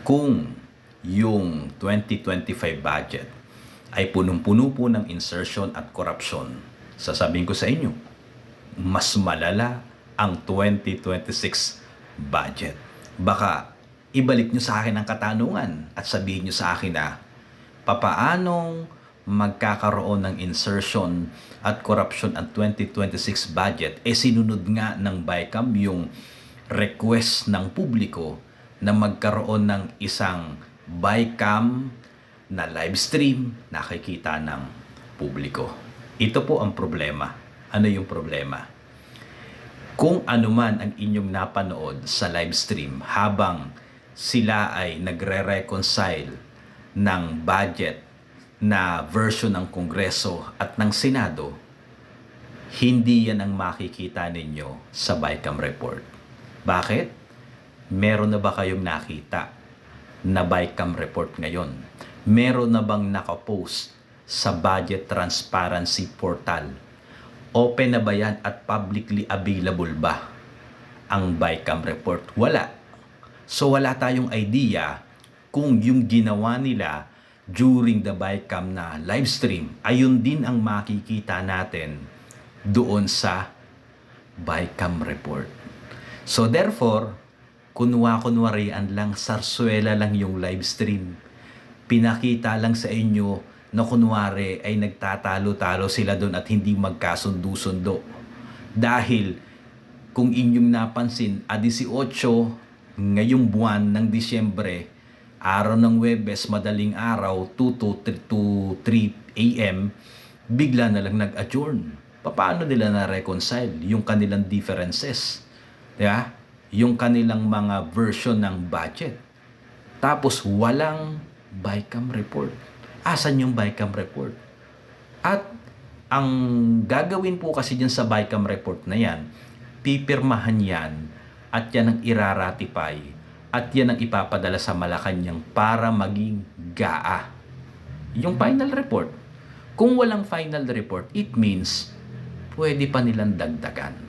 Kung yung 2025 budget ay punong-puno po ng insertion at corruption, sasabihin ko sa inyo, mas malala ang 2026 budget. Baka ibalik nyo sa akin ang katanungan at sabihin nyo sa akin na papaanong magkakaroon ng insertion at corruption ang 2026 budget, sinunod nga ng BICAM yung request ng publiko na magkaroon ng isang BICAM na live stream nakikita ng publiko. Ito po ang problema. Ano yung problema? Kung ano man ang inyong napanood sa live stream habang sila ay nagre-reconcile ng budget na version ng Kongreso at ng Senado, hindi yan ang makikita ninyo sa BICAM report. Bakit? Meron na ba kayong nakita na BICAM report ngayon? Meron na bang nakapost sa Budget Transparency Portal? Open na ba yan at publicly available ba ang BICAM report? Wala. So wala tayong idea kung yung ginawa nila during the BICAM na live stream, ayun din ang makikita natin doon sa BICAM report. So therefore, kunwarian lang, sarsuela lang yung live stream. Pinakita lang sa inyo na kunwari ay nagtatalo-talo sila doon at hindi magkasundo-sundo. Dahil kung inyong napansin, 18 ngayong buwan ng Disyembre, araw ng Huwebes, madaling araw, 2 to 3 a.m., bigla na lang nag-adjourn. Paano nila na-reconcile yung kanilang differences? Yeah? Yung kanilang mga version ng budget. Tapos walang BICAM report. Asan yung BICAM report? At ang gagawin po kasi dyan sa BICAM report na yan, pipirmahan yan at yan ang iraratify at yan ang ipapadala sa Malacanang para maging GAA. Yung final report. Kung walang final report, it means pwede pa nilang dagdagan.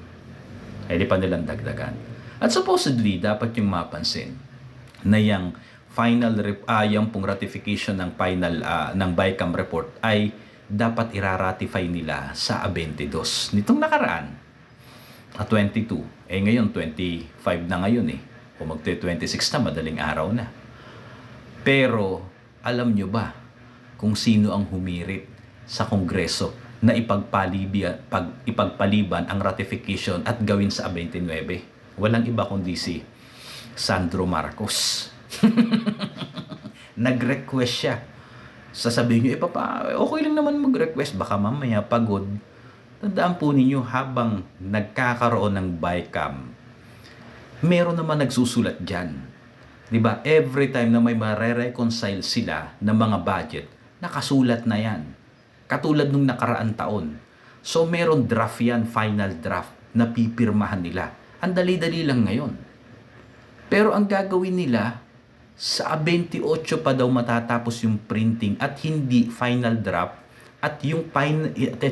At supposedly, dapat yung mapansin na yung yung pong ratification ng final ng BICAM report ay dapat iraratify nila sa 22 nitong nakaraan. 22. Ngayon 25 na ngayon o magte-26 na, madaling araw na. Pero alam nyo ba kung sino ang humirit sa Kongreso na ipagpaliban ang ratification at gawin sa 29? Walang iba kundi si Sandro Marcos. Nag-request siya. Sasabihin nyo, okay lang naman mag-request, baka mamaya pagod. Tandaan po ninyo, habang nagkakaroon ng BICAM, meron naman nagsusulat dyan. Diba? Every time na may mare-reconcile sila ng mga budget, nakasulat na yan. Katulad nung nakaraan taon. So meron draft yan, final draft, na pipirmahan nila. Ang dali-dali lang ngayon. Pero ang gagawin nila, sa 28 pa daw matatapos yung printing at hindi final draft, at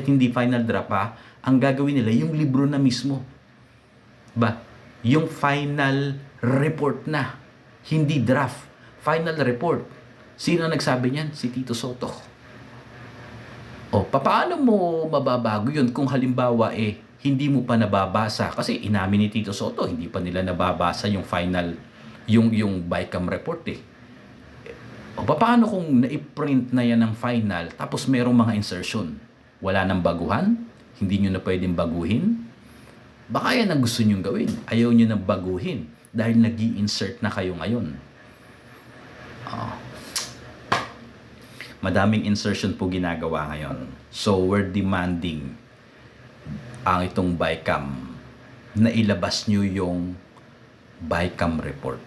hindi final draft pa, ang gagawin nila, yung libro na mismo. Ba? Yung final report na. Hindi draft. Final report. Sino nagsabi niyan? Si Tito Soto. Paano mo mababago yun kung halimbawa hindi mo pa nababasa? Kasi inamin ni Tito Soto, hindi pa nila nababasa yung final, yung BICAM report paano kung na-print na yan ng final tapos merong mga insertion? Wala nang baguhan? Hindi nyo na pwedeng baguhin? Baka yan ang gusto nyo gawin. Ayaw nyo na baguhin dahil nag-i-insert na kayo ngayon. Madaming insertion po ginagawa ngayon. So we're demanding ang itong BICAM na ilabas nyo yung BICAM report.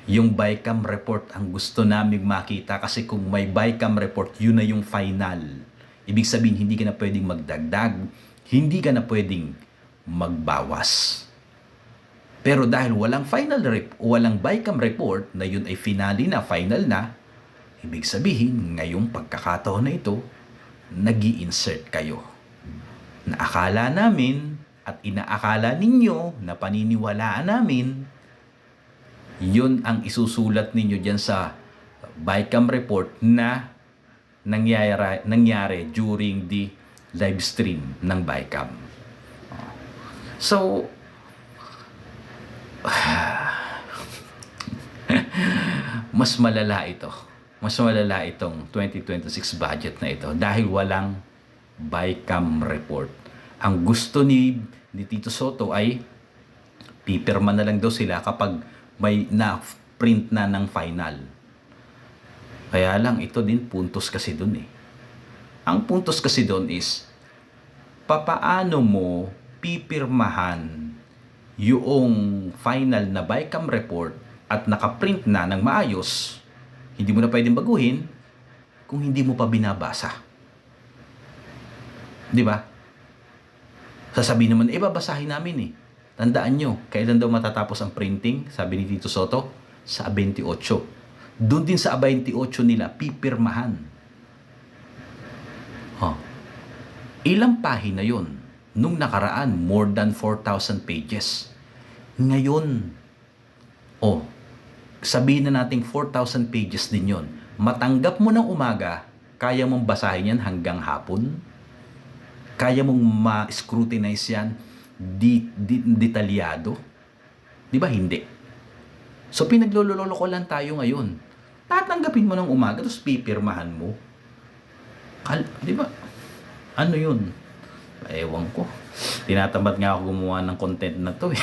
Yung BICAM report ang gusto naming makita kasi kung may BICAM report, yun na yung final. Ibig sabihin, hindi ka na pwedeng magdagdag, hindi ka na pwedeng magbawas. Pero dahil walang walang BICAM report na yun ay finale na, final na, ibig sabihin, ngayong pagkakataon na ito, nag-i-insert kayo. Naakala namin at inaakala ninyo na paniniwalaan namin Yun ang isusulat ninyo dyan sa BICAM report na nangyari during the live stream ng BICAM. So, mas malala ito. Mas malala itong 2026 budget na ito dahil walang BICAM report. Ang gusto ni Tito Sotto ay pipirma na lang daw sila kapag may na-print na ng final. Kaya lang ito din puntos kasi dun eh. Ang puntos kasi dun is papaano mo pipirmahan yung final na BICAM report at nakaprint na ng maayos, hindi mo na pwedeng baguhin kung hindi mo pa binabasa. Di ba? Sasabihin naman, babasahin namin eh. Tandaan nyo, kailan daw matatapos ang printing? Sabi ni Tito Sotto, sa 28. Doon din sa 28 nila, pipirmahan. Ilang pahina yun? Nung nakaraan, more than 4,000 pages. Ngayon, sabihin na natin 4,000 pages din yon. Matanggap mo ng umaga, kaya mong basahin yan hanggang hapon? Kaya mong ma-scrutinize yan detalyado? Di ba hindi? So pinaglololo ko lang tayo ngayon. Tatanggapin mo ng umaga, tapos pipirmahan mo. Di ba? Ano yun? Ewan ko. Tinatamad nga ako gumawa ng content na to eh.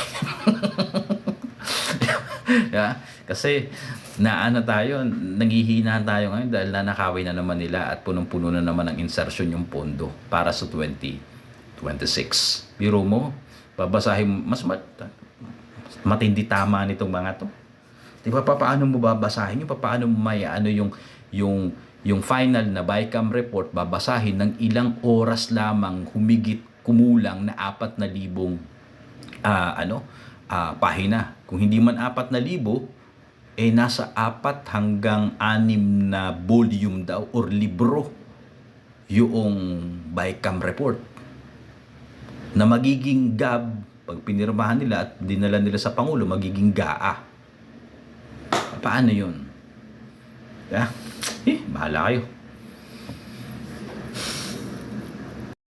Yeah, kasi tayo, nanghihina tayo ngayon dahil nanakawin na naman nila at punong-puno na naman ang insertion yung pondo para sa 2026. Biro mo, babasahin mas matindi tama nitong mga to. Di ba paano mo babasahin yung paano mo may yung final na BICAM report babasahin ng ilang oras lamang, humigit kumulang na 4,000 pahina. Kung hindi man 4,000, nasa 4 hanggang 6 na volume daw or libro yung BICAM report na magiging GAB pag pinirmahan nila at dinala nila sa Pangulo, magiging GAA. Paano yun? Bahala kayo.